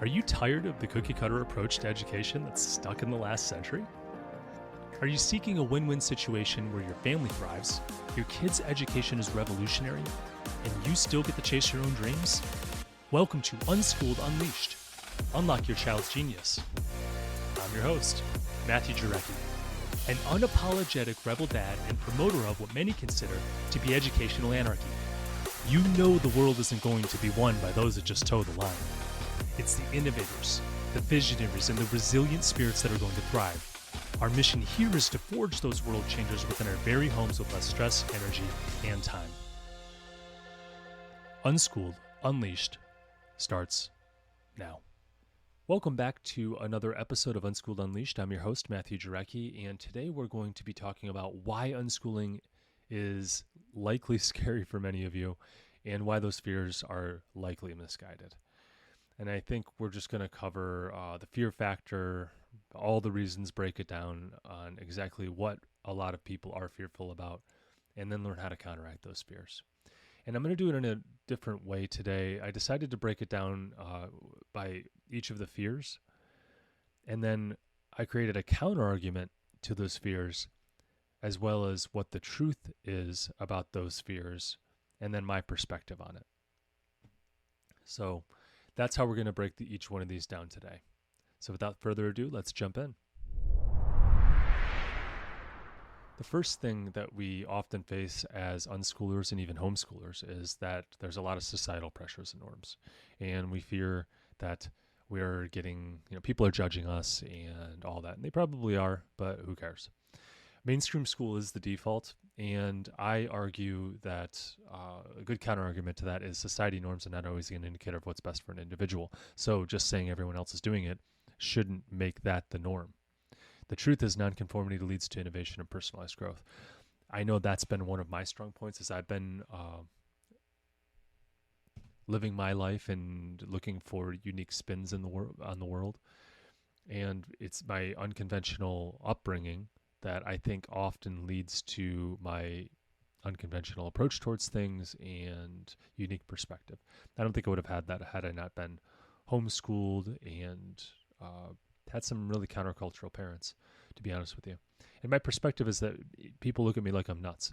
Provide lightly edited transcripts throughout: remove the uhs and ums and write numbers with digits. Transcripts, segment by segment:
Are you tired of the cookie-cutter approach to education that's stuck in the last century? Are you seeking a win-win situation where your family thrives, your kid's education is revolutionary, and you still get to chase your own dreams? Welcome to Unschooled Unleashed. Unlock your child's genius. I'm your host, Matthew Jarecki, an unapologetic rebel dad and promoter of what many consider to be educational anarchy. You know the world isn't going to be won by those that just toe the line. It's the innovators, the visionaries, and the resilient spirits that are going to thrive. Our mission here is to forge those world changers within our very homes with less stress, energy, and time. Unschooled Unleashed starts now. Welcome back to another episode of Unschooled Unleashed. I'm your host, Matthew Jarecki, and today we're going to be talking about why unschooling is likely scary for many of you and why those fears are likely misguided. And I think we're just going to cover the fear factor, all the reasons, break it down on exactly what a lot of people are fearful about, and then learn how to counteract those fears. And I'm going to do it in a different way today. I decided to break it down by each of the fears, and then I created a counter argument to those fears, as well as what the truth is about those fears, and then my perspective on it. So that's how we're going to break each one of these down today. So without further ado, let's jump in. The first thing that we often face as unschoolers and even homeschoolers is that there's a lot of societal pressures and norms. And we fear that we're getting, people are judging us and all that. And they probably are, but who cares? Mainstream school is the default, and I argue that a good counter-argument to that is society norms are not always an indicator of what's best for an individual. So just saying everyone else is doing it shouldn't make that the norm. The truth is nonconformity leads to innovation and personalized growth. I know that's been one of my strong points as I've been living my life and looking for unique spins in the on the world. And it's my unconventional upbringing that I think often leads to my unconventional approach towards things and unique perspective. I don't think I would have had that had I not been homeschooled and had some really countercultural parents, to be honest with you. And my perspective is that people look at me like I'm nuts.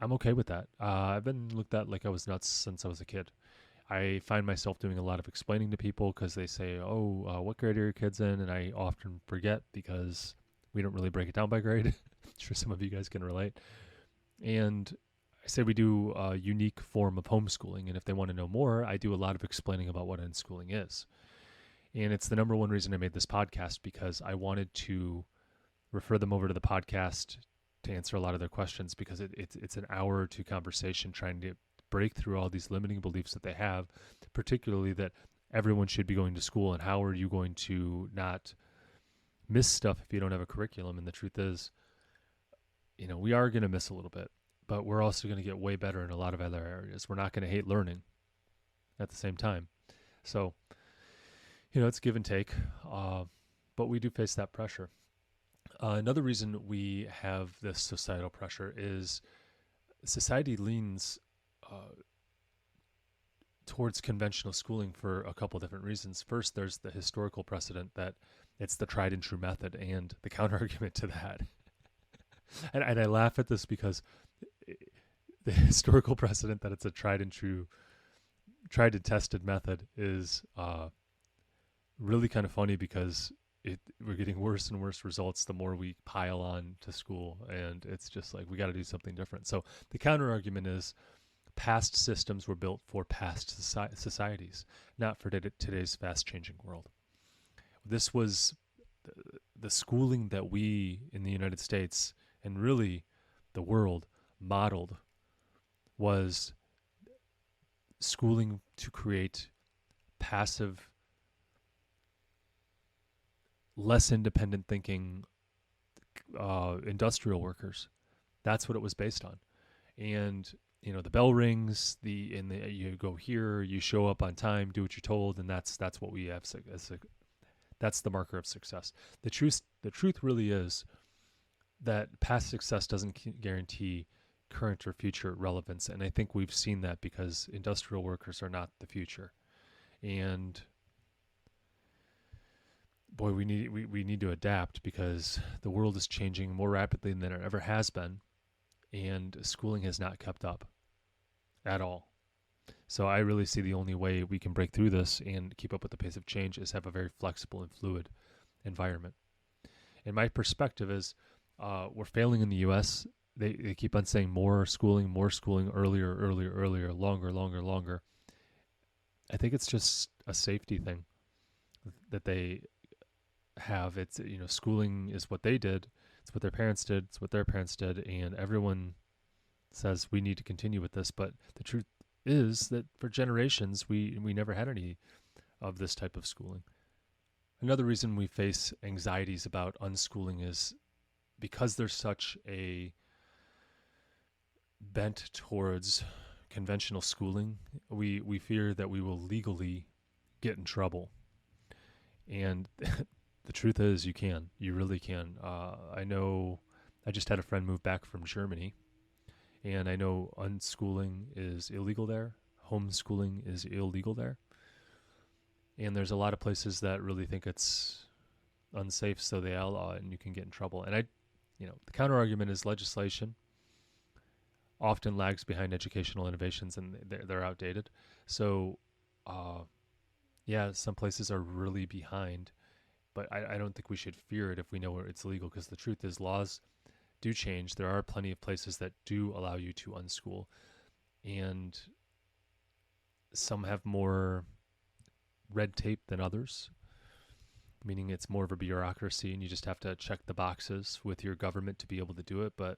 I'm okay with that. I've been looked at like I was nuts since I was a kid. I find myself doing a lot of explaining to people because they say, what grade are your kids in? And I often forget because we don't really break it down by grade. I'm sure some of you guys can relate. And I say we do a unique form of homeschooling. And if they want to know more, I do a lot of explaining about what unschooling is. And it's the number one reason I made this podcast, because I wanted to refer them over to the podcast to answer a lot of their questions, because it's an hour or two conversation trying to break through all these limiting beliefs that they have, particularly that everyone should be going to school, and how are you going to not miss stuff if you don't have a curriculum. And the truth is, we are going to miss a little bit, but we're also going to get way better in a lot of other areas. We're not going to hate learning at the same time. So, it's give and take, but we do face that pressure. Another reason we have this societal pressure is society leans towards conventional schooling for a couple different reasons. First, there's the historical precedent that it's the tried and true method, and the counter-argument to that. and I laugh at this because the historical precedent that it's a tried and tested method is really kind of funny, because we're getting worse and worse results the more we pile on to school, and it's just like we got to do something different. So the counter-argument is past systems were built for past societies, not for today's fast-changing world. This was the schooling that we in the United States and really the world modeled, was schooling to create passive, less independent thinking industrial workers. That's what it was based on. And the bell rings, you go here, you show up on time, do what you're told, and that's what we have that's the marker of success. The truth really is that past success doesn't guarantee current or future relevance, and I think we've seen that because industrial workers are not the future. And boy, we need to adapt because the world is changing more rapidly than it ever has been, and schooling has not kept up at all. So I really see the only way we can break through this and keep up with the pace of change is have a very flexible and fluid environment. And my perspective is we're failing in the U.S. They keep on saying more schooling, earlier, longer. I think it's just a safety thing that they have. It's, schooling is what they did. It's what their parents did. It's what their parents did. And everyone says we need to continue with this. But the truth is that for generations, we never had any of this type of schooling. Another reason we face anxieties about unschooling is because there's such a bent towards conventional schooling, we fear that we will legally get in trouble. And the truth is you really can. I know I just had a friend move back from Germany, and I know unschooling is illegal there. Homeschooling is illegal there. And there's a lot of places that really think it's unsafe, so they outlaw it and you can get in trouble. And the counter argument is legislation often lags behind educational innovations and they're outdated. So, some places are really behind, but I don't think we should fear it if we know where it's legal, because the truth is laws do change. There are plenty of places that do allow you to unschool, and some have more red tape than others, meaning it's more of a bureaucracy and you just have to check the boxes with your government to be able to do it. But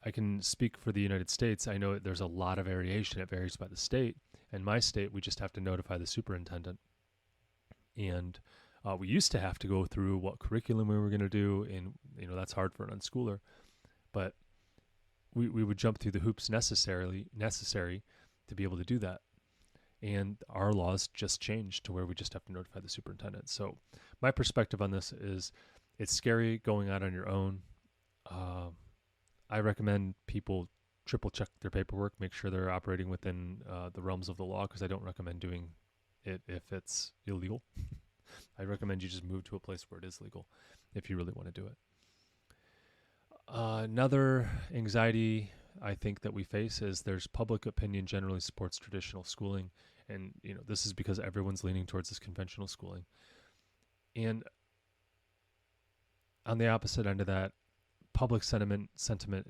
I can speak for the United States. I know there's a lot of variation. It varies by the state. In my state, we just have to notify the superintendent. And we used to have to go through what curriculum we were going to do, and that's hard for an unschooler. But we would jump through the hoops necessary to be able to do that. And our laws just changed to where we just have to notify the superintendent. So my perspective on this is it's scary going out on your own. I recommend people triple check their paperwork, make sure they're operating within the realms of the law, because I don't recommend doing it if it's illegal. I recommend you just move to a place where it is legal if you really want to do it. Another anxiety I think that we face is there's public opinion generally supports traditional schooling. And, this is because everyone's leaning towards this conventional schooling. And on the opposite end of that, public sentiment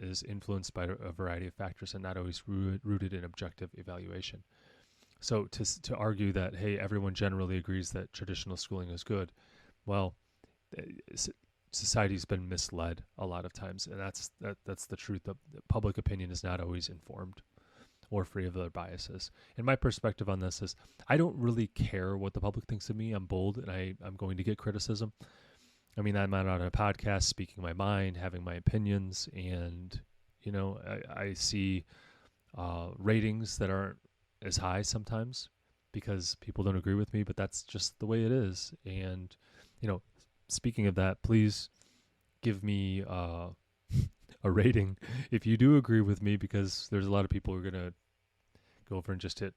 is influenced by a variety of factors and not always rooted in objective evaluation. So to argue that, hey, everyone generally agrees that traditional schooling is good, well, society's been misled a lot of times, and that's the truth. The public opinion is not always informed or free of their biases. And my perspective on this is I don't really care what the public thinks of me. I'm bold, and I'm going to get criticism. I mean, I'm on a podcast speaking my mind, having my opinions, and, I see ratings that aren't as high sometimes because people don't agree with me, but that's just the way it is. And, speaking of that, please give me a rating if you do agree with me, because there's a lot of people who are going to go over and just hit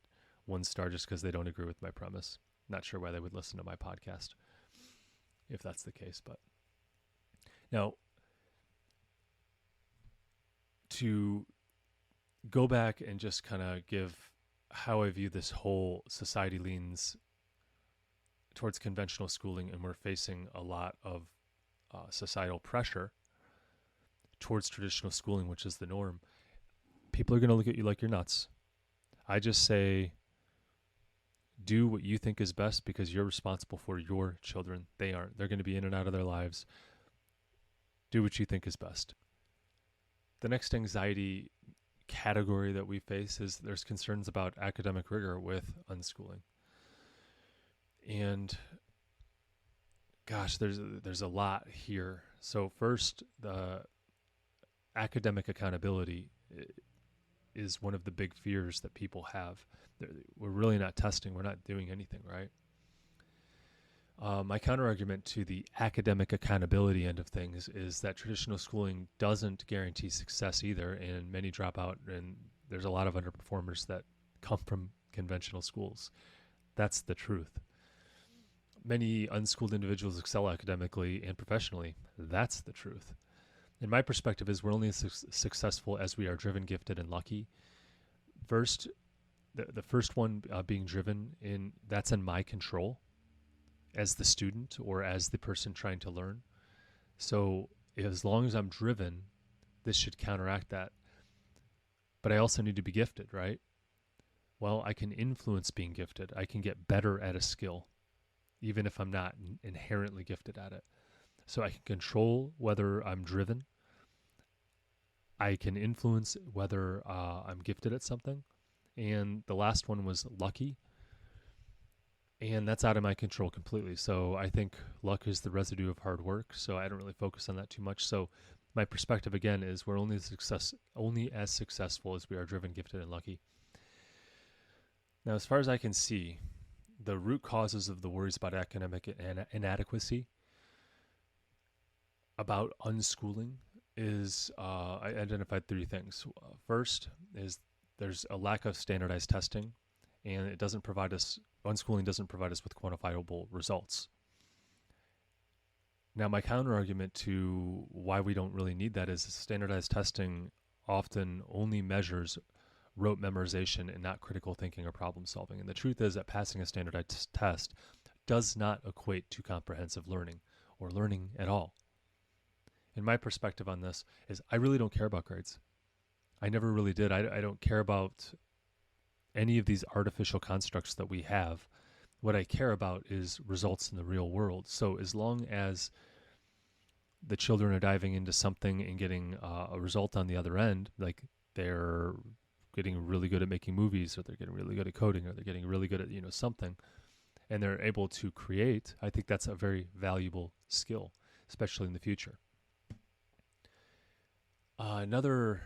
1 star just because they don't agree with my premise. Not sure why they would listen to my podcast if that's the case. But now, to go back and just kind of give how I view this whole society leans towards conventional schooling, and we're facing a lot of societal pressure towards traditional schooling, which is the norm. People are going to look at you like you're nuts. I just say, do what you think is best, because you're responsible for your children. They aren't. They're going to be in and out of their lives. Do what you think is best. The next anxiety category that we face is there's concerns about academic rigor with unschooling. And gosh, there's a lot here. So first, the academic accountability is one of the big fears that people have. We're really not testing. We're not doing anything, right? My counter-argument to the academic accountability end of things is that traditional schooling doesn't guarantee success either, and many drop out, and there's a lot of underperformers that come from conventional schools. That's the truth. many unschooled individuals excel academically and professionally. That's the truth. And my perspective is we're only as successful as we are driven, gifted, and lucky. First, the first one being driven, that's in my control as the student or as the person trying to learn. So as long as I'm driven, this should counteract that. But I also need to be gifted, right? Well, I can influence being gifted. I can get better at a skill, even if I'm not inherently gifted at it. So I can control whether I'm driven. I can influence whether I'm gifted at something. And the last one was lucky. And that's out of my control completely. So I think luck is the residue of hard work. So I don't really focus on that too much. So my perspective again is we're only as successful as we are driven, gifted, and lucky. Now, as far as I can see, the root causes of the worries about academic inadequacy, about unschooling, is I identified three things. First is there's a lack of standardized testing, and unschooling doesn't provide us with quantifiable results. Now, my counter argument to why we don't really need that is standardized testing often only measures rote memorization and not critical thinking or problem solving. And the truth is that passing a standardized test does not equate to comprehensive learning or learning at all. And my perspective on this is I really don't care about grades. I never really did. I don't care about any of these artificial constructs that we have. What I care about is results in the real world. So as long as the children are diving into something and getting a result on the other end, like they're getting really good at making movies, or they're getting really good at coding, or they're getting really good at something, and they're able to create, I think that's a very valuable skill, especially in the future. Another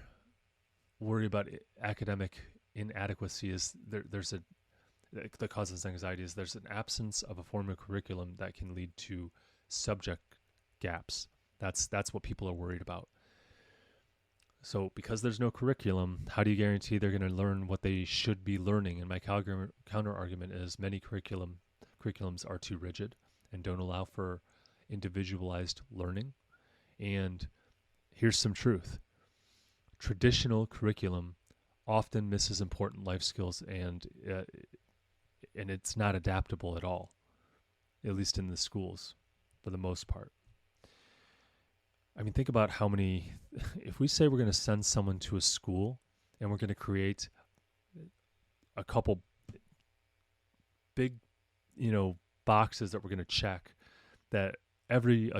worry about academic inadequacy is that causes anxiety is there's an absence of a formal curriculum that can lead to subject gaps. That's what people are worried about. So because there's no curriculum, how do you guarantee they're going to learn what they should be learning? And my counter argument is many curriculums are too rigid and don't allow for individualized learning. And here's some truth. Traditional curriculum often misses important life skills, and it's not adaptable at all, at least in the schools for the most part. I mean, think about how many, if we say we're going to send someone to a school and we're going to create a couple big, boxes that we're going to check that every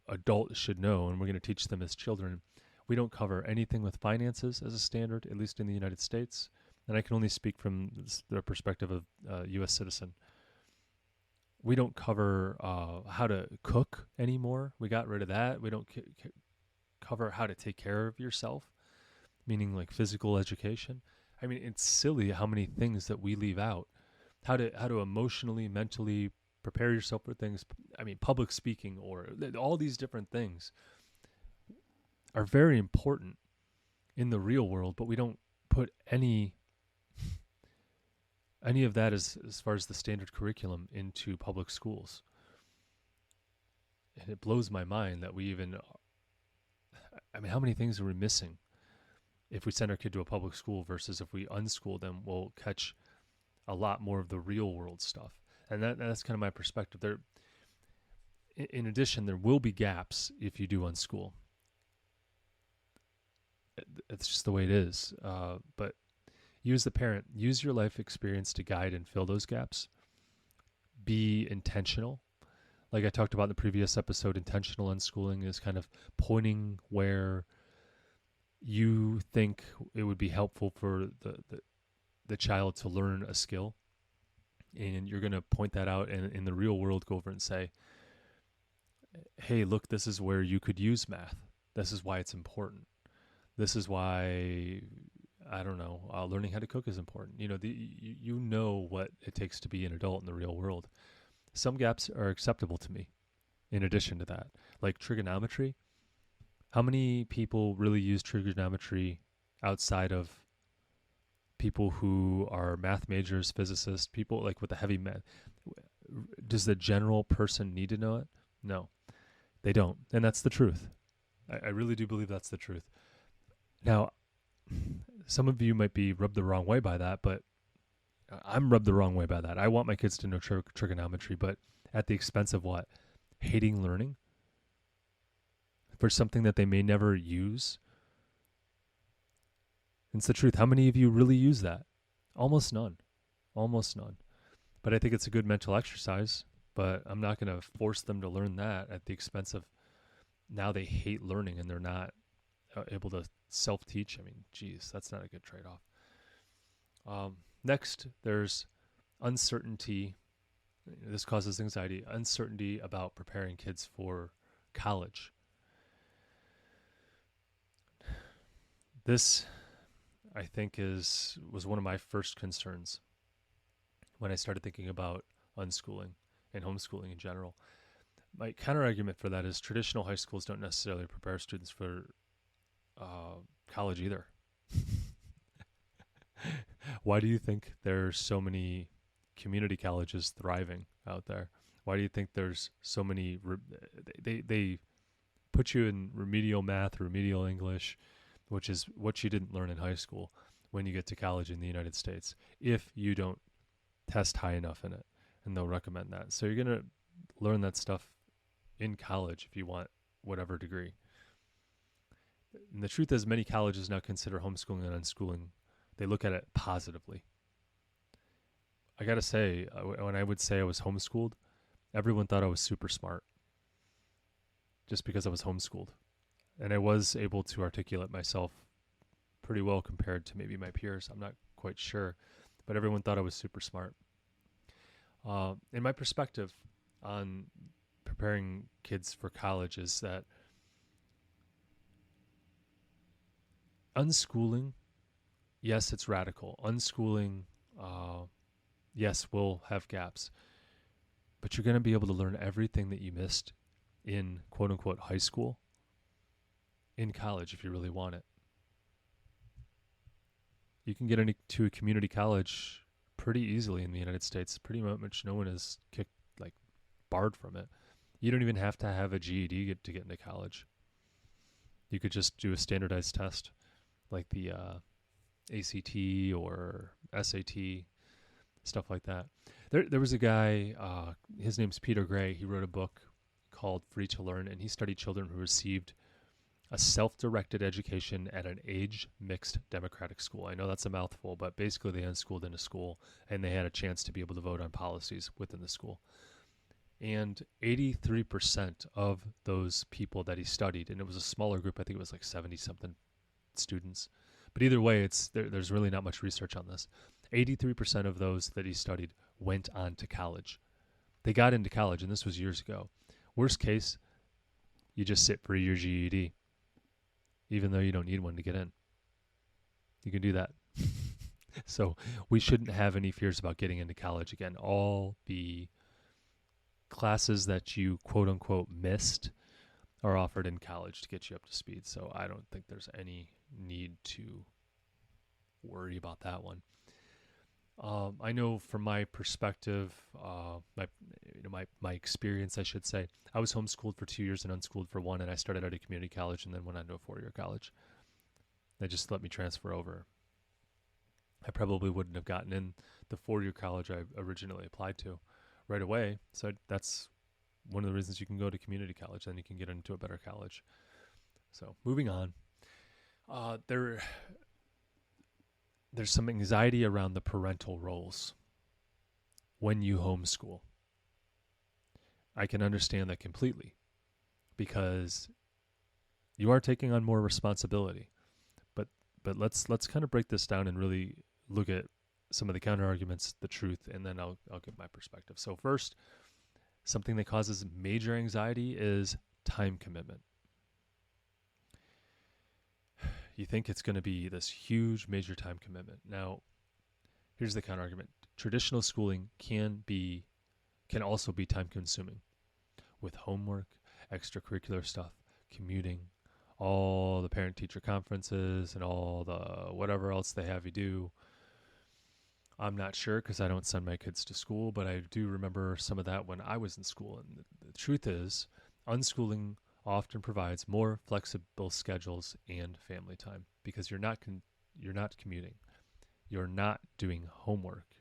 adult should know, and we're going to teach them as children, we don't cover anything with finances as a standard, at least in the United States. And I can only speak from the perspective of a U.S. citizen. We don't cover how to cook anymore. We got rid of that. We don't cover how to take care of yourself, meaning like physical education. I mean, it's silly how many things that we leave out. How to emotionally, mentally prepare yourself for things. I mean, public speaking, or all these different things are very important in the real world, but we don't put any of that as far as the standard curriculum into public schools. And it blows my mind that we even, how many things are we missing if we send our kid to a public school versus if we unschool them? We'll catch a lot more of the real world stuff. And that's kind of my perspective. In addition, there will be gaps if you do unschool. It's just the way it is. But you as the parent, use your life experience to guide and fill those gaps. Be intentional. Like I talked about in the previous episode, intentional unschooling is kind of pointing where you think it would be helpful for the child to learn a skill. And you're going to point that out, and in the real world go over and say, hey, look, this is where you could use math. This is why it's important. This is why, I don't know, learning how to cook is important. You know what it takes to be an adult in the real world. Some gaps are acceptable to me in addition to that. Like trigonometry. How many people really use trigonometry outside of people who are math majors, physicists, people like with the heavy math? Does the general person need to know it? No, they don't. And that's the truth. I really do believe that's the truth. Now, some of you might be rubbed the wrong way by that, but I'm rubbed the wrong way by that. I want my kids to know trigonometry, but at the expense of what? Hating learning for something that they may never use. It's the truth. How many of you really use that? Almost none. Almost none. But I think it's a good mental exercise, but I'm not going to force them to learn that at the expense of now they hate learning and they're not able to self-teach. I mean, geez, that's not a good trade-off. Next, there's uncertainty. This causes anxiety. Uncertainty about preparing kids for college. This, I think, was one of my first concerns when I started thinking about unschooling and homeschooling in general. My counter-argument for that is traditional high schools don't necessarily prepare students for college either. Why do you think there's so many community colleges thriving out there? Why do you think there's so many? They put you in remedial math, remedial English, which is what you didn't learn in high school, when you get to college in the United States, if you don't test high enough in it, and they'll recommend that. So you're going to learn that stuff in college if you want whatever degree. And the truth is, many colleges now consider homeschooling and unschooling. They look at it positively. I got to say, when I would say I was homeschooled, everyone thought I was super smart just because I was homeschooled. And I was able to articulate myself pretty well compared to maybe my peers. I'm not quite sure, but everyone thought I was super smart. In my perspective on preparing kids for college is that unschooling, yes, it's radical. Unschooling, yes, will have gaps. But you're going to be able to learn everything that you missed in quote-unquote high school in college if you really want it. You can get into a community college pretty easily in the United States. Pretty much no one is barred from it. You don't even have to have a GED to get into college. You could just do a standardized test like the ACT or SAT, stuff like that. There was a guy, his name's Peter Gray. He wrote a book called Free to Learn, and he studied children who received a self-directed education at an age-mixed democratic school. I know that's a mouthful, but basically they unschooled in a school, and they had a chance to be able to vote on policies within the school. And 83% of those people that he studied, and it was a smaller group, I think it was like 70-something students. But either way, there's really not much research on this. 83% of those that he studied went on to college. They got into college, and this was years ago. Worst case, you just sit for your GED, even though you don't need one to get in. You can do that. So we shouldn't have any fears about getting into college again. All the classes that you quote-unquote missed are offered in college to get you up to speed. So I don't think there's any need to worry about that one. I know from my perspective, my experience, I should say, I was homeschooled for 2 years and unschooled for 1, and I started at a community college and then went on to a 4-year college. They just let me transfer over. I probably wouldn't have gotten in the 4-year college I originally applied to right away. So that's one of the reasons you can go to community college, then you can get into a better college. So moving on, there's some anxiety around the parental roles when you homeschool. I can understand that completely because you are taking on more responsibility. But let's kind of break this down and really look at some of the counter arguments, the truth, and then I'll give my perspective. So first, something that causes major anxiety is time commitment. You think it's going to be this huge major time commitment. Now, here's the counter argument. Traditional schooling can also be time consuming with homework, extracurricular stuff, commuting, all the parent-teacher conferences, and all the whatever else they have you do. I'm not sure because I don't send my kids to school, but I do remember some of that when I was in school. And the truth is, unschooling often provides more flexible schedules and family time because you're not commuting, you're not doing homework,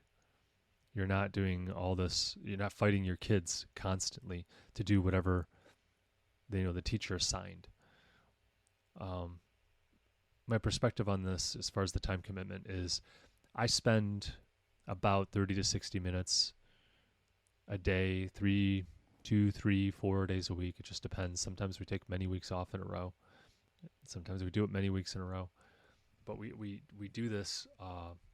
you're not doing all this, you're not fighting your kids constantly to do whatever the teacher assigned. Um, my perspective on this, as far as the time commitment, is I spend about 30 to 60 minutes a day, 4 days a week. It just depends. Sometimes we take many weeks off in a row. Sometimes we do it many weeks in a row. But we do this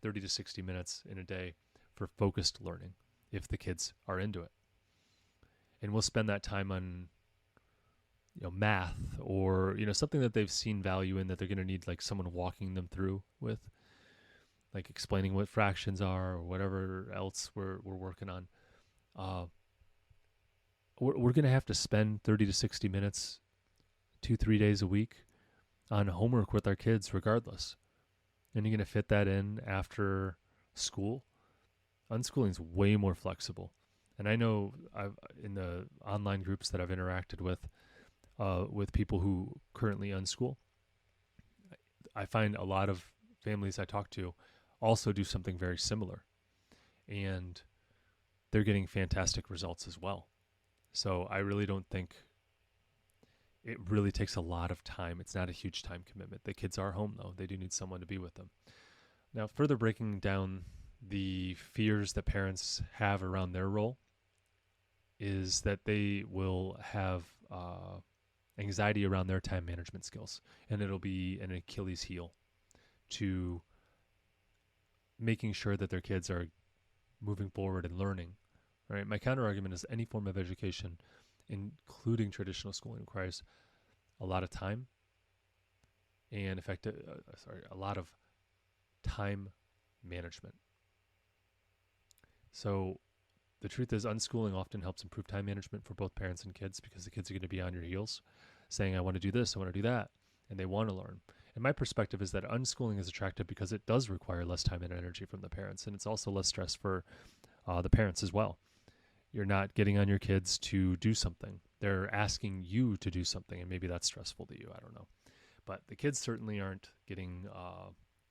30 to 60 minutes in a day for focused learning if the kids are into it. And we'll spend that time on math or something that they've seen value in, that they're going to need like someone walking them through with, like explaining what fractions are or whatever else we're working on. We're going to have to spend 30 to 60 minutes 2-3 days a week on homework with our kids regardless. And you're going to fit that in after school. Unschooling is way more flexible. And I know in the online groups that I've interacted with people who currently unschool, I find a lot of families I talk to also do something very similar. And they're getting fantastic results as well. So I really don't think it really takes a lot of time. It's not a huge time commitment. The kids are home, though. They do need someone to be with them. Now, further breaking down the fears that parents have around their role is that they will have anxiety around their time management skills, and it'll be an Achilles heel to making sure that their kids are moving forward and learning. Right? My counter argument is any form of education, including traditional schooling, requires a lot of time and a lot of time management. So the truth is, unschooling often helps improve time management for both parents and kids because the kids are going to be on your heels saying, I want to do this, I want to do that, and they want to learn. And my perspective is that unschooling is attractive because it does require less time and energy from the parents, and it's also less stress for the parents as well. You're not getting on your kids to do something. They're asking you to do something, and maybe that's stressful to you. I don't know. But the kids certainly aren't getting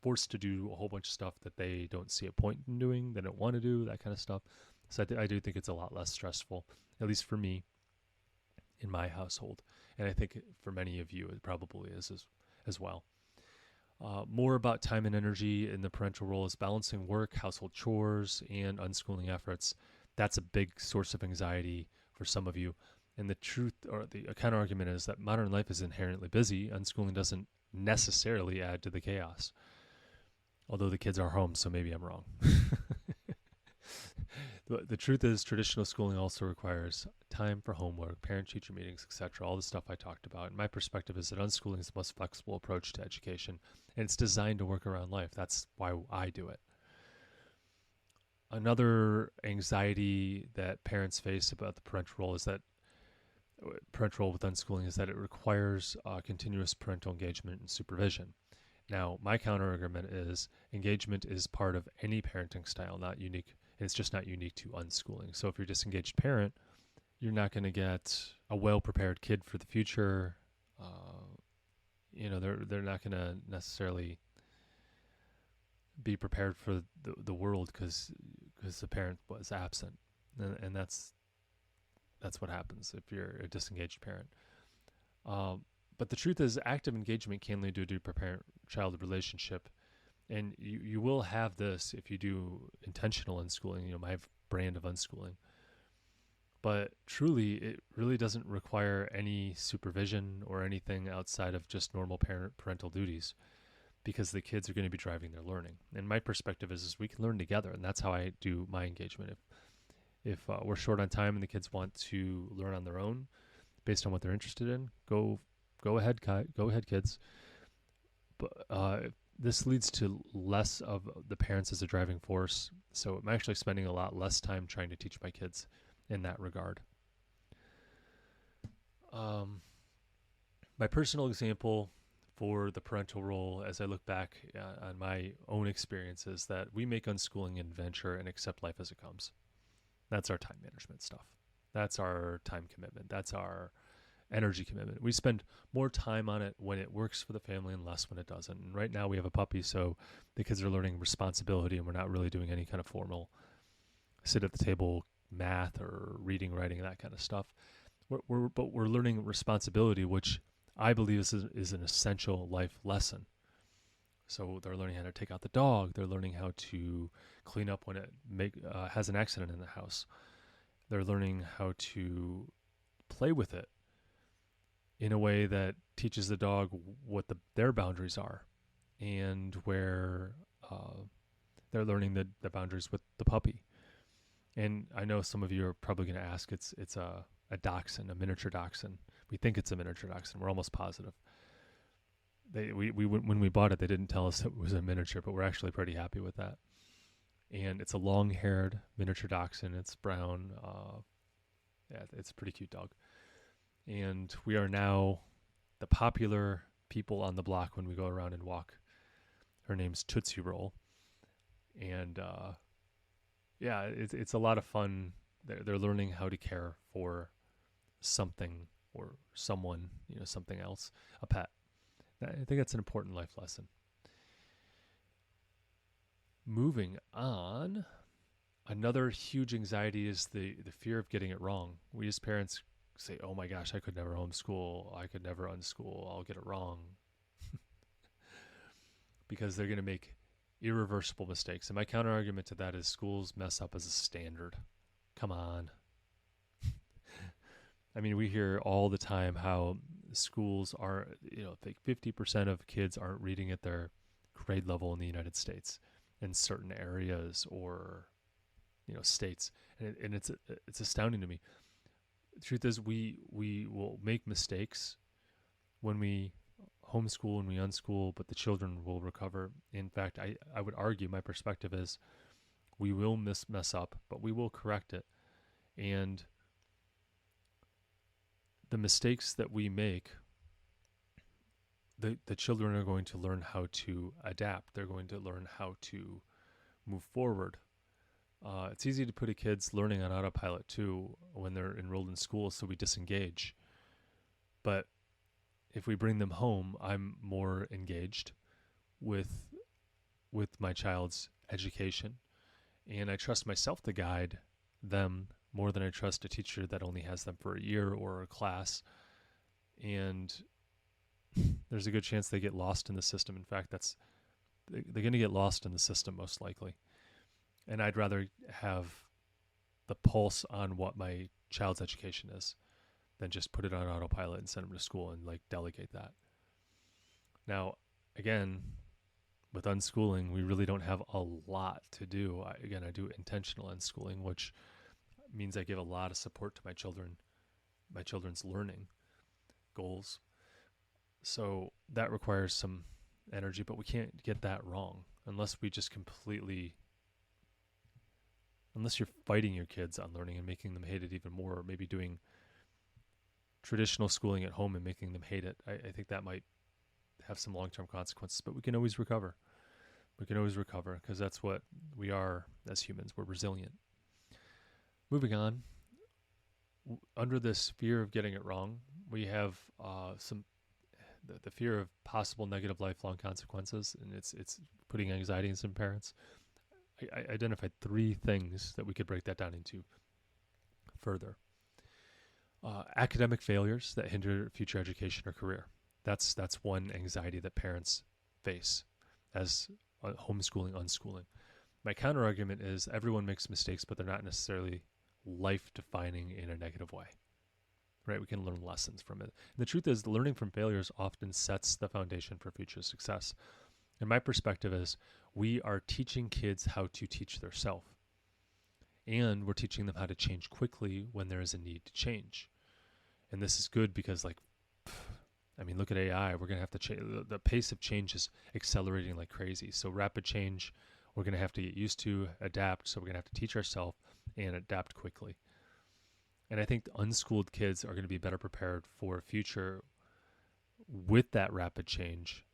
forced to do a whole bunch of stuff that they don't see a point in doing, they don't want to do, that kind of stuff. So I do think it's a lot less stressful, at least for me, in my household. And I think for many of you, it probably is as well. More about time and energy in the parental role is balancing work, household chores, and unschooling efforts. That's a big source of anxiety for some of you. And the truth, or the counter argument, is that modern life is inherently busy. Unschooling doesn't necessarily add to the chaos. Although the kids are home, so maybe I'm wrong. The truth is, traditional schooling also requires time for homework, parent-teacher meetings, etc., all the stuff I talked about. And my perspective is that unschooling is the most flexible approach to education, and it's designed to work around life. That's why I do it. Another anxiety that parents face about the parental role with unschooling is that it requires continuous parental engagement and supervision. Now, my counter argument is engagement is part of any parenting style, not unique. And it's just not unique to unschooling. So if you're a disengaged parent, you're not going to get a well-prepared kid for the future. They're not going to necessarily be prepared for the world because the parent was absent, and that's what happens if you're a disengaged parent. But the truth is, active engagement can lead to a deeper parent-child relationship. And you will have this if you do intentional unschooling, my brand of unschooling. But truly, it really doesn't require any supervision or anything outside of just normal parental duties because the kids are going to be driving their learning. And my perspective is we can learn together, and that's how I do my engagement. If we're short on time and the kids want to learn on their own based on what they're interested in, go ahead, kids. But this leads to less of the parents as a driving force. So I'm actually spending a lot less time trying to teach my kids in that regard. My personal example for the parental role, as I look back on my own experiences, that we make unschooling an adventure and accept life as it comes. That's our time management stuff. That's our time commitment. That's our energy commitment. We spend more time on it when it works for the family and less when it doesn't. And right now we have a puppy, so the kids are learning responsibility, and we're not really doing any kind of formal sit at the table math or reading, writing, that kind of stuff. But we're learning responsibility, which I believe is an essential life lesson. So they're learning how to take out the dog. They're learning how to clean up when it has an accident in the house. They're learning how to play with it in a way that teaches the dog what their boundaries are, and where they're learning the boundaries with the puppy. And I know some of you are probably going to ask, it's a dachshund, a miniature dachshund. We think it's a miniature dachshund. We're almost positive. When we bought it, they didn't tell us it was a miniature, but we're actually pretty happy with that. And it's a long-haired miniature dachshund. It's brown. It's a pretty cute dog. And we are now the popular people on the block when we go around and walk. Her name's Tootsie Roll. And it's a lot of fun. They're learning how to care for something or someone, something else, a pet. I think that's an important life lesson. Moving on, another huge anxiety is the fear of getting it wrong. We as parents say, oh my gosh, I could never homeschool. I could never unschool. I'll get it wrong. Because they're going to make irreversible mistakes. And my counter argument to that is schools mess up as a standard. Come on. I mean, we hear all the time how schools are, like 50% of kids aren't reading at their grade level in the United States in certain areas or, states. And it's astounding to me. The truth is we will make mistakes when we homeschool and we unschool, but the children will recover. In fact, I would argue, my perspective is, we will mess up, but we will correct it. And the mistakes that we make, the children are going to learn how to adapt. They're going to learn how to move forward. It's easy to put a kid's learning on autopilot too when they're enrolled in school, so we disengage. But if we bring them home, I'm more engaged with my child's education, and I trust myself to guide them more than I trust a teacher that only has them for a year or a class. And there's a good chance they get lost in the system. In fact, they're going to get lost in the system most likely. And I'd rather have the pulse on what my child's education is than just put it on autopilot and send them to school and delegate that. Now, again, with unschooling, we really don't have a lot to do. I do intentional unschooling, which means I give a lot of support to my children's learning goals. So that requires some energy, but we can't get that wrong unless you're fighting your kids on learning and making them hate it even more, or maybe doing traditional schooling at home and making them hate it. I think that might have some long-term consequences, but we can always recover. We can always recover because that's what we are as humans. We're resilient. Moving on, under this fear of getting it wrong, we have the fear of possible negative lifelong consequences, and it's putting anxiety in some parents. I identified 3 things that we could break that down into further. Academic failures that hinder future education or career. That's one anxiety that parents face as homeschooling, unschooling. My counter argument is everyone makes mistakes, but they're not necessarily life-defining in a negative way. Right? We can learn lessons from it. And the truth is, learning from failures often sets the foundation for future success. And my perspective is, we are teaching kids how to teach themselves. And we're teaching them how to change quickly when there is a need to change. And this is good because, look at AI. We're going to have to change. The pace of change is accelerating like crazy. So rapid change, we're going to have to get used to, adapt. So we're going to have to teach ourselves and adapt quickly. And I think the unschooled kids are going to be better prepared for a future with that rapid change,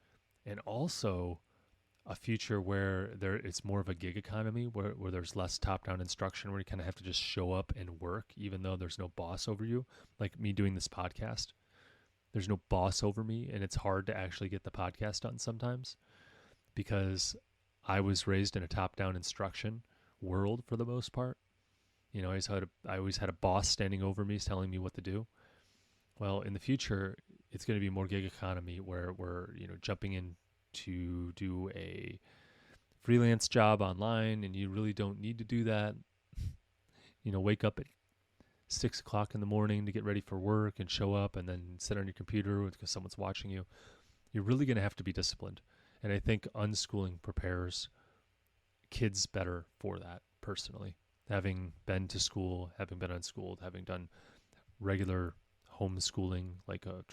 and also a future where it's more of a gig economy where there's less top-down instruction, where you kind of have to just show up and work even though there's no boss over you, like me doing this podcast. There's no boss over me, and it's hard to actually get the podcast done sometimes because I was raised in a top-down instruction world for the most part. You know, I always had a boss standing over me telling me what to do. Well, in the future, it's going to be more gig economy where we're, jumping in to do a freelance job online, and you really don't need to do that. Wake up at 6 o'clock in the morning to get ready for work and show up and then sit on your computer because someone's watching you. You're really going to have to be disciplined. And I think unschooling prepares kids better for that, personally. Having been to school, having been unschooled, having done regular homeschooling, like a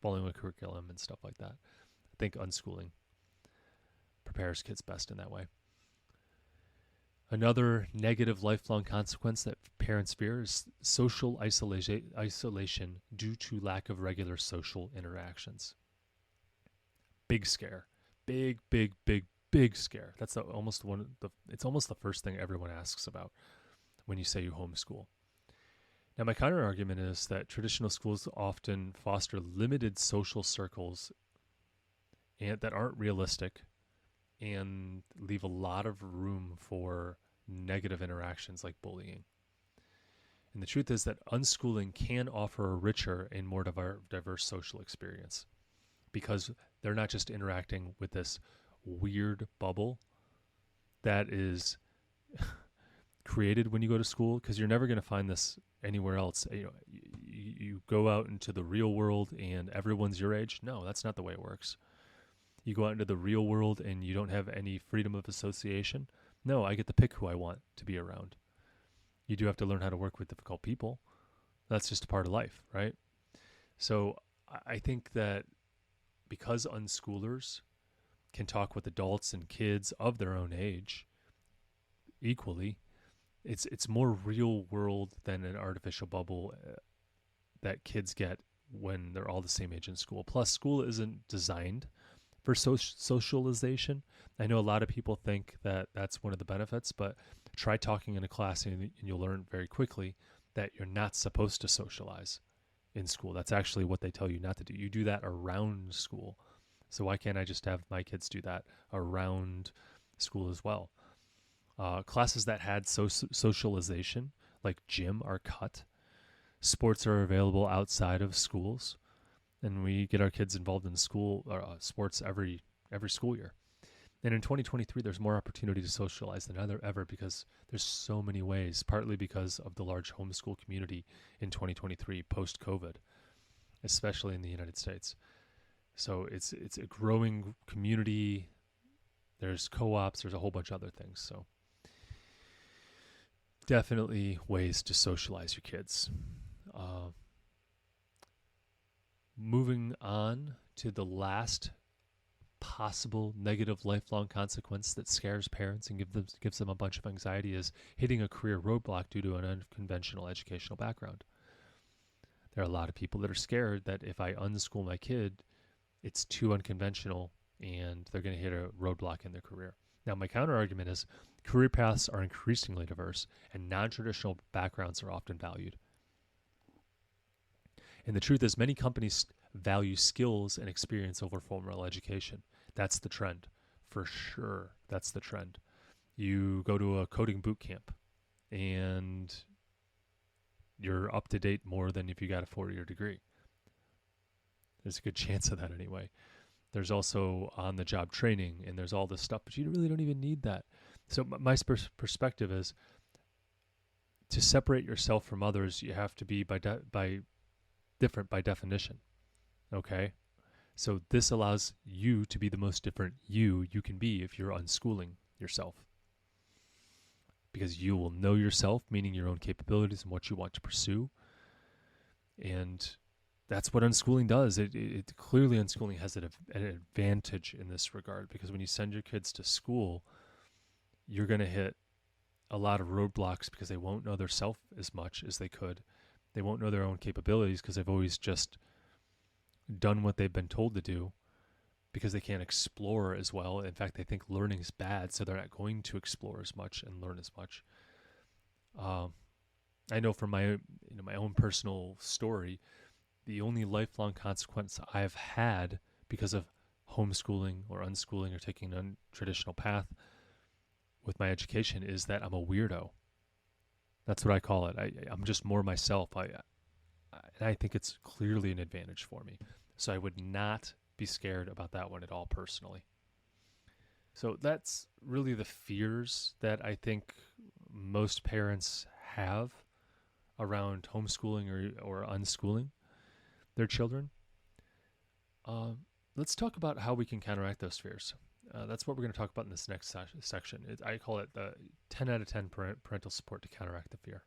following a curriculum and stuff like that. I think unschooling prepares kids best in that way. Another negative lifelong consequence that parents fear is social isolation due to lack of regular social interactions. Big scare. Big scare. That's it's almost the first thing everyone asks about when you say you homeschool. Now, my counter argument is that traditional schools often foster limited social circles and that aren't realistic and leave a lot of room for negative interactions like bullying. And the truth is that unschooling can offer a richer and more diverse social experience because they're not just interacting with this weird bubble that is created when you go to school, because you're never going to find this anywhere else. You go out into the real world and everyone's your age. No, that's not the way it works. You go out into the real world and you don't have any freedom of association. No, I get to pick who I want to be around. You do have to learn how to work with difficult people. That's just a part of life, right? So I think that because unschoolers can talk with adults and kids of their own age equally, it's more real world than an artificial bubble that kids get when they're all the same age in school. Plus, school isn't designed for socialization. I know a lot of people think that that's one of the benefits, but try talking in a class and you'll learn very quickly that you're not supposed to socialize in school. That's actually what they tell you not to do. You do that around school. So why can't I just have my kids do that around school as well? Classes that had socialization, like gym, are cut. Sports are available outside of schools, and we get our kids involved in school sports every school year. And in 2023, there's more opportunity to socialize than ever because there's so many ways, partly because of the large homeschool community in 2023 post-COVID, especially in the United States. So it's a growing community. There's co-ops. There's a whole bunch of other things. So definitely ways to socialize your kids. Moving on to the last possible negative lifelong consequence that scares parents and gives them a bunch of anxiety is hitting a career roadblock due to an unconventional educational background. There are a lot of people that are scared that if I unschool my kid, it's too unconventional and they're going to hit a roadblock in their career. Now, my counter argument is career paths are increasingly diverse and non-traditional backgrounds are often valued. And the truth is many companies value skills and experience over formal education. That's the trend. For sure, that's the trend. You go to a coding boot camp and you're up to date more than if you got a 4-year degree. There's a good chance of that anyway. There's also on-the-job training, and there's all this stuff, but you really don't even need that. So my perspective is to separate yourself from others, you have to be different by definition. Okay? So this allows you to be the most different you can be if you're unschooling yourself. Because you will know yourself, meaning your own capabilities and what you want to pursue. And that's what unschooling does. It clearly unschooling has an advantage in this regard, because when you send your kids to school, you're going to hit a lot of roadblocks because they won't know their self as much as they could. They won't know their own capabilities because they've always just done what they've been told to do because they can't explore as well. In fact, they think learning is bad, so they're not going to explore as much and learn as much. I know from my own personal story, the only lifelong consequence I've had because of homeschooling or unschooling or taking an untraditional path with my education is that I'm a weirdo. That's what I call it. I'm just more myself. And I think it's clearly an advantage for me. So I would not be scared about that one at all personally. So that's really the fears that I think most parents have around homeschooling or unschooling their children. Let's talk about how we can counteract those fears. That's what we're going to talk about in this next section. I call it the 10 out of 10 parental support to counteract the fear.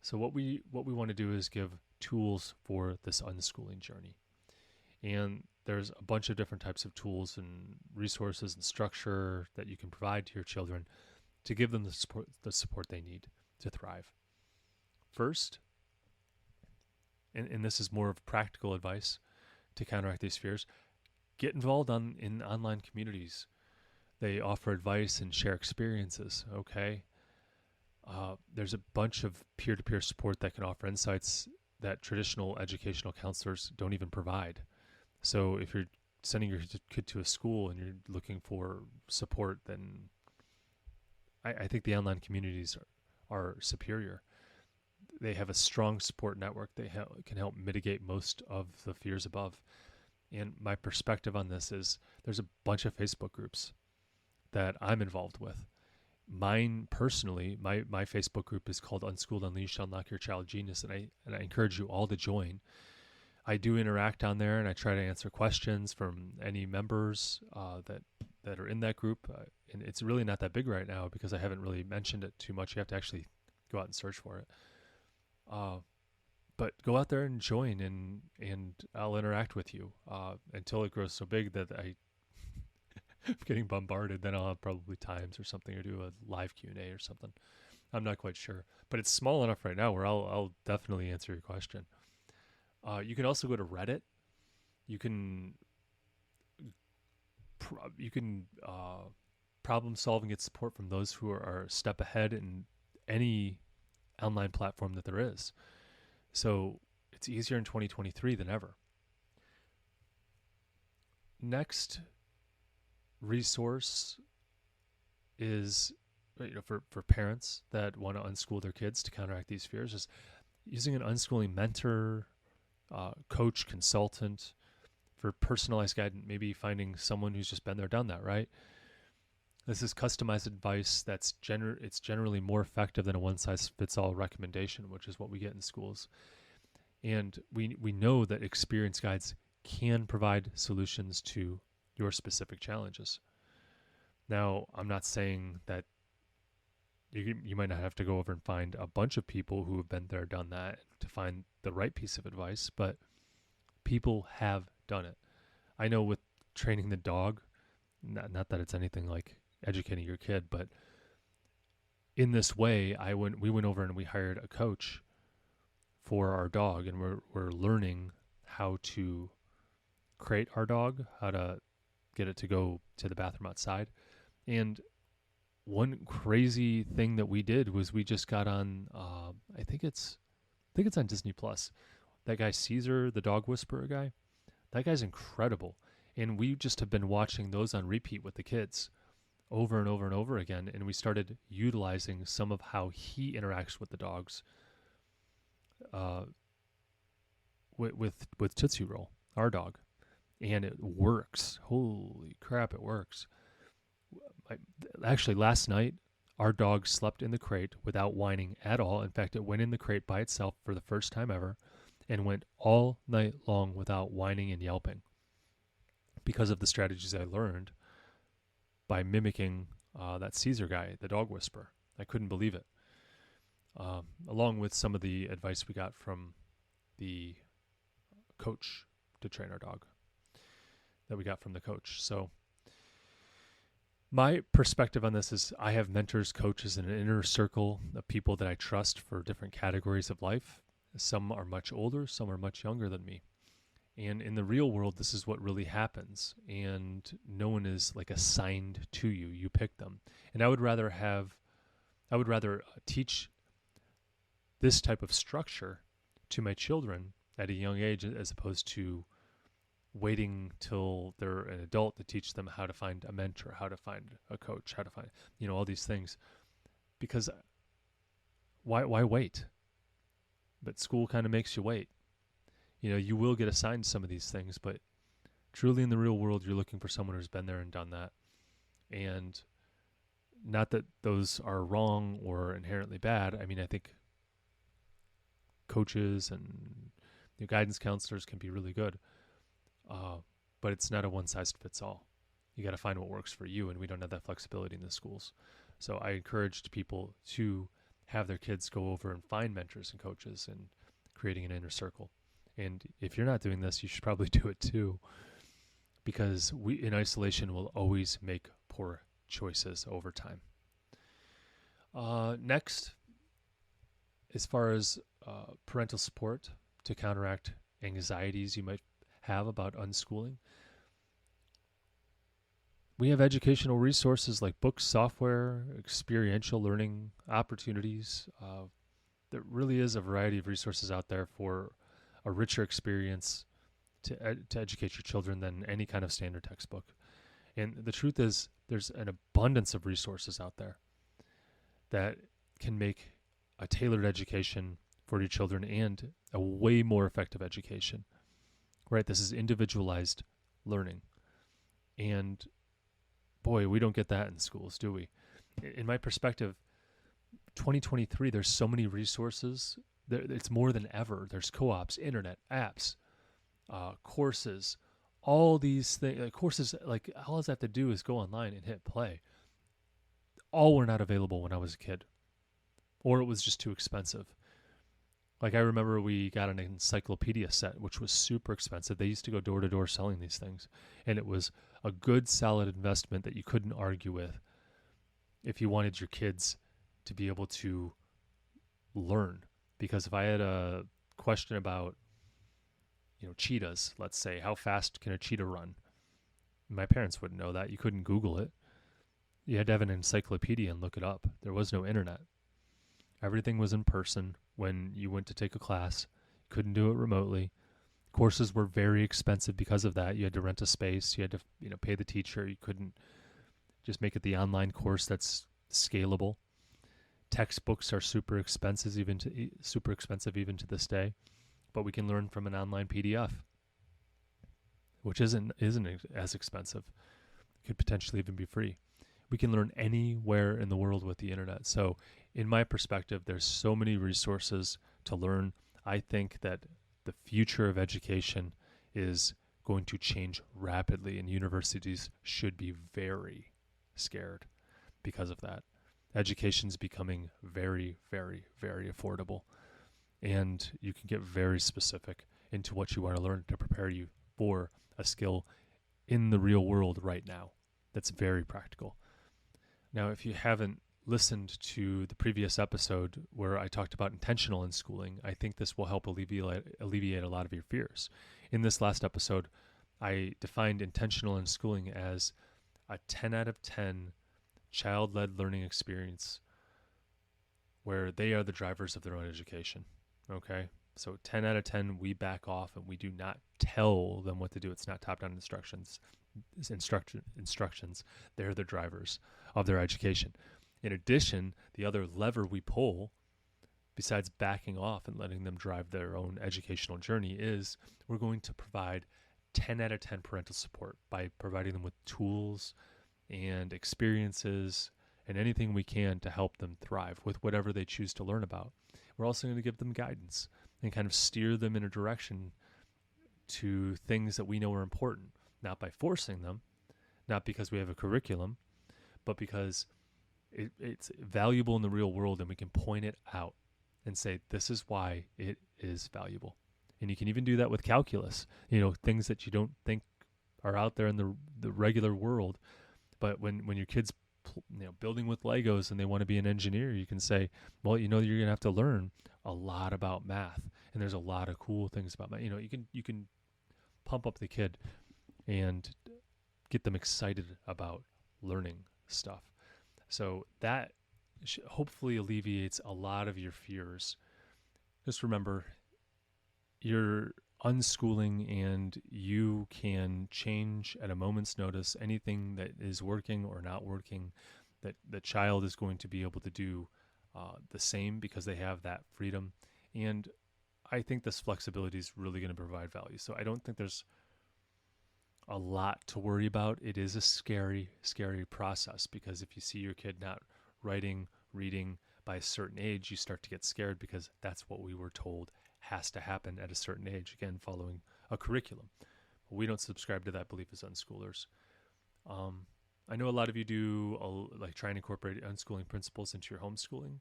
So what we want to do is give tools for this unschooling journey. And there's a bunch of different types of tools and resources and structure that you can provide to your children to give them the support they need to thrive. First, and this is more of practical advice to counteract these fears, get involved in online communities. They offer advice and share experiences, okay? There's a bunch of peer-to-peer support that can offer insights that traditional educational counselors don't even provide. So if you're sending your kid to a school and you're looking for support, then I think the online communities are superior. They have a strong support network. They can help mitigate most of the fears above. And my perspective on this is there's a bunch of Facebook groups that I'm involved with. Mine personally, my Facebook group is called Unschooled Unleashed, Unlock Your Child Genius, and I encourage you all to join. I do interact on there, and I try to answer questions from any members that are in that group. And it's really not that big right now because I haven't really mentioned it too much. You have to actually go out and search for it. But go out there and join, and I'll interact with you until it grows so big that I'm getting bombarded. Then I'll have probably times or something, or do a live Q&A or something. I'm not quite sure, but it's small enough right now where I'll definitely answer your question. You can also go to Reddit. You can problem solve and get support from those who are a step ahead in any online platform that there is. So it's easier in 2023 than ever. Next resource is, for parents that want to unschool their kids to counteract these fears, is using an unschooling mentor, coach, consultant for personalized guidance. Maybe finding someone who's just been there, done that, right? This is customized advice that's it's generally more effective than a one-size-fits-all recommendation, which is what we get in schools. And we know that experienced guides can provide solutions to your specific challenges. Now, I'm not saying that you might not have to go over and find a bunch of people who have been there, done that to find the right piece of advice, but people have done it. I know with training the dog, not that it's anything like educating your kid, but in this way, we went over and we hired a coach for our dog, and we're learning how to crate our dog, how to get it to go to the bathroom outside. And one crazy thing that we did was we just got on, I think it's on Disney Plus. That guy Caesar, the dog whisperer guy, that guy's incredible. And we just have been watching those on repeat with the kids over and over and over again. And we started utilizing some of how he interacts with the dogs with Tootsie Roll, our dog. And it works. Holy crap, it works. Actually, last night, our dog slept in the crate without whining at all. In fact, it went in the crate by itself for the first time ever and went all night long without whining and yelping because of the strategies I learned by mimicking that Caesar guy, the dog whisperer. I couldn't believe it. Along with some of the advice we got from the coach to train our dog that we got from the coach. So my perspective on this is I have mentors, coaches, and an inner circle of people that I trust for different categories of life. Some are much older, some are much younger than me. And in the real world, this is what really happens. And no one is like assigned to you. You pick them. And I would rather teach this type of structure to my children at a young age as opposed to waiting till they're an adult to teach them how to find a mentor, how to find a coach, how to find, all these things. Because why wait? But school kind of makes you wait. You will get assigned some of these things, but truly in the real world, you're looking for someone who's been there and done that. And not that those are wrong or inherently bad. I mean, I think coaches and guidance counselors can be really good. But it's not a one-size-fits-all. You got to find what works for you, and we don't have that flexibility in the schools. So I encouraged people to have their kids go over and find mentors and coaches and creating an inner circle. And if you're not doing this, you should probably do it too, because we in isolation will always make poor choices over time. Next, as far as parental support to counteract anxieties you might have about unschooling, we have educational resources like books, software, experiential learning opportunities. There really is a variety of resources out there for a richer experience to educate your children than any kind of standard textbook. And the truth is, there's an abundance of resources out there that can make a tailored education for your children and a way more effective education. Right? This is individualized learning. And boy, we don't get that in schools, do we? In my perspective, 2023, there's so many resources. It's more than ever. There's co-ops, internet, apps, courses, all these things. Courses, like, all I have to do is go online and hit play. All were not available when I was a kid, or it was just too expensive. Like, I remember we got an encyclopedia set, which was super expensive. They used to go door to door selling these things, and it was a good, solid investment that you couldn't argue with if you wanted your kids to be able to learn. Because if I had a question about, cheetahs, let's say, how fast can a cheetah run? My parents wouldn't know that. You couldn't Google it. You had to have an encyclopedia and look it up. There was no internet. Everything was in person. When you went to take a class, you couldn't do it remotely. Courses were very expensive because of that. You had to rent a space. You had to, pay the teacher. You couldn't just make it the online course that's scalable. Textbooks are super expensive even to this day, but we can learn from an online PDF, which isn't as expensive. It could potentially even be free. We can learn anywhere in the world with the internet. So in my perspective, there's so many resources to learn. I think that the future of education is going to change rapidly, and universities should be very scared because of that. Education's becoming very, very, very affordable, and you can get very specific into what you want to learn to prepare you for a skill in the real world right now. That's very practical. Now, if you haven't listened to the previous episode where I talked about intentional unschooling, I think this will help alleviate a lot of your fears. In this last episode, I defined intentional unschooling as a 10 out of 10 child-led learning experience where they are the drivers of their own education. Okay? So 10 out of 10, we back off and we do not tell them what to do. It's not top-down instructions. They're the drivers of their education. In addition, the other lever we pull, besides backing off and letting them drive their own educational journey, is we're going to provide 10 out of 10 parental support by providing them with tools and experiences and anything we can to help them thrive with whatever they choose to learn about. We're also going to give them guidance and kind of steer them in a direction to things that we know are important, not by forcing them, not because we have a curriculum, but because it's valuable in the real world, and we can point it out and say, this is why it is valuable. And you can even do that with calculus, things that you don't think are out there in the regular world. But when your kid's building with Legos and they want to be an engineer, you can say, well, you're going to have to learn a lot about math. And there's a lot of cool things about math. You can pump up the kid and get them excited about learning stuff. So that hopefully alleviates a lot of your fears. Just remember, you're unschooling and you can change at a moment's notice anything that is working or not working. That the child is going to be able to do the same because they have that freedom. And I think this flexibility is really going to provide value. So I don't think there's a lot to worry about. It is a scary, scary process, because if you see your kid not writing, reading by a certain age, you start to get scared, because that's what we were told has to happen at a certain age, again, following a curriculum. But we don't subscribe to that belief as unschoolers. I know a lot of you do like try and incorporate unschooling principles into your homeschooling.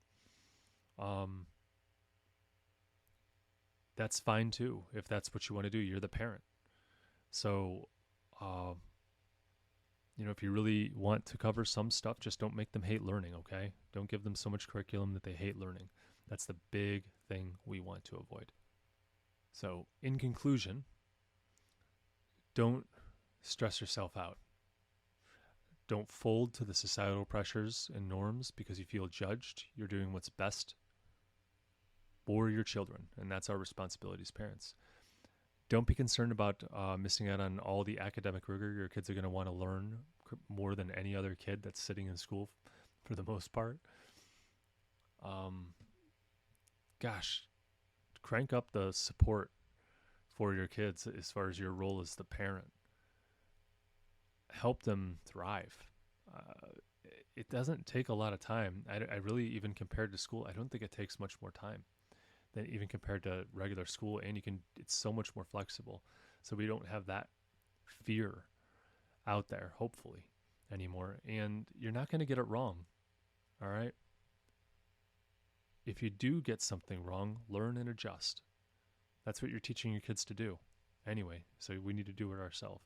That's fine too, if that's what you want to do. You're the parent. So, if you really want to cover some stuff, just don't make them hate learning, okay? Don't give them so much curriculum that they hate learning. That's the big thing we want to avoid. So, in conclusion, don't stress yourself out. Don't fold to the societal pressures and norms because you feel judged. You're doing what's best for your children, and that's our responsibility as parents. Don't be concerned about missing out on all the academic rigor. Your kids are going to want to learn more than any other kid that's sitting in school for the most part. Crank up the support for your kids as far as your role as the parent. Help them thrive. It doesn't take a lot of time. I really, even compared to school, I don't think it takes much more time than even compared to regular school, and it's so much more flexible. So we don't have that fear out there, hopefully, anymore. And you're not going to get it wrong, all right? If you do get something wrong, learn and adjust. That's what you're teaching your kids to do anyway, so we need to do it ourselves.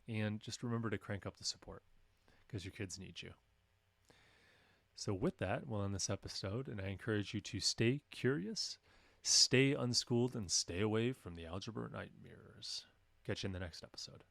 And just remember to crank up the support, because your kids need you. So with that, we'll end this episode, and I encourage you to stay curious, stay unschooled, and stay away from the algebra nightmares. Catch you in the next episode.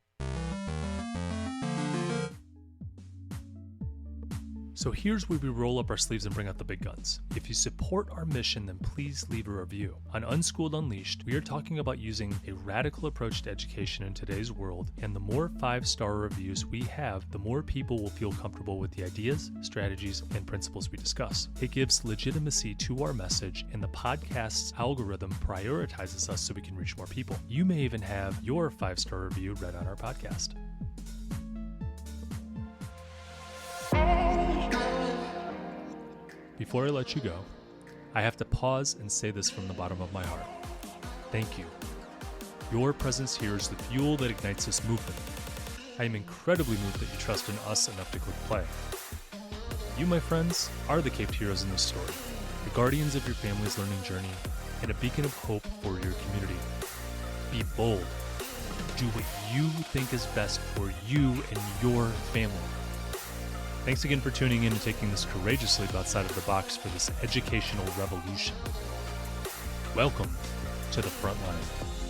So here's where we roll up our sleeves and bring out the big guns. If you support our mission, then please leave a review. On Unschooled Unleashed, we are talking about using a radical approach to education in today's world, and the more 5-star reviews we have, the more people will feel comfortable with the ideas, strategies, and principles we discuss. It gives legitimacy to our message, and the podcast's algorithm prioritizes us so we can reach more people. You may even have your 5-star review read on our podcast. Before I let you go, I have to pause and say this from the bottom of my heart. Thank you. Your presence here is the fuel that ignites this movement. I am incredibly moved that you trust in us enough to click play. You, my friends, are the caped heroes in this story, the guardians of your family's learning journey, and a beacon of hope for your community. Be bold. Do what you think is best for you and your family. Thanks again for tuning in and taking this courageous leap outside of the box for this educational revolution. Welcome to the front line.